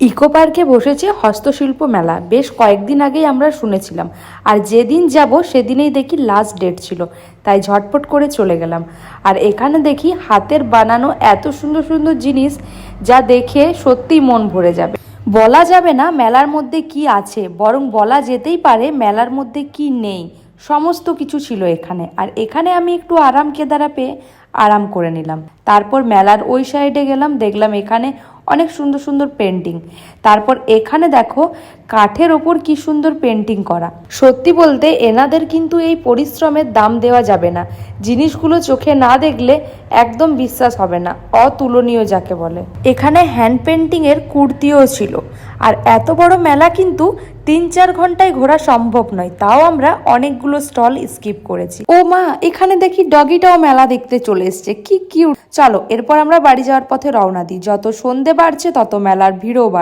Eco পার্কে বসেছে হস্তশিল্প মেলা। বেশ কয়েকদিন আগেই আমরা শুনেছিলাম, আর যেদিন যাব সেদিনেই দেখি লাস্ট ডেট ছিল, তাই ঝটপট করে চলে গেলাম। আর এখানে দেখি হাতের বানানো এত সুন্দর সুন্দর জিনিস, যা দেখে সত্যি মন ভরে যাবে। বলা যাবে না মেলার মধ্যে কি আছে, বরং বলা যেতেই পারে মেলার মধ্যে কি নেই। সমস্ত কিছু ছিল এখানে। আর এখানে আমি একটু আরাম কেদারা পেয়ে আরাম করে নিলাম। তারপর মেলার ওই সাইডে গেলাম, দেখলাম এখানে অনেক সুন্দর সুন্দর পেন্টিং। তারপর এখানে দেখো কাঠের ওপর কি সুন্দর পেন্টিং করা। সত্যি বলতে এনাদের কিন্তু এই পরিশ্রমের দাম দেওয়া যাবে না। জিনিসগুলো চোখে না দেখলে একদম বিশ্বাস হবে না, অতুলনীয় যাকে বলে। এখানে হ্যান্ড পেন্টিং এর কুর্তিও ছিল। আর এত বড় মেলা কিন্তু 3-4 ঘন্টায় ঘোরা সম্ভব নয়, তাও আমরা অনেকগুলো স্টল স্কিপ করেছি। ও মা, এখানে দেখি ডগিটাও মেলা দেখতে চলে এসছে, কি কিউট। চলো এরপর আমরা বাড়ি যাওয়ার পথে রওনা দিই। যত সন্ধে বাড়ছে তত মেলার ভিড়ও বাড়ছে।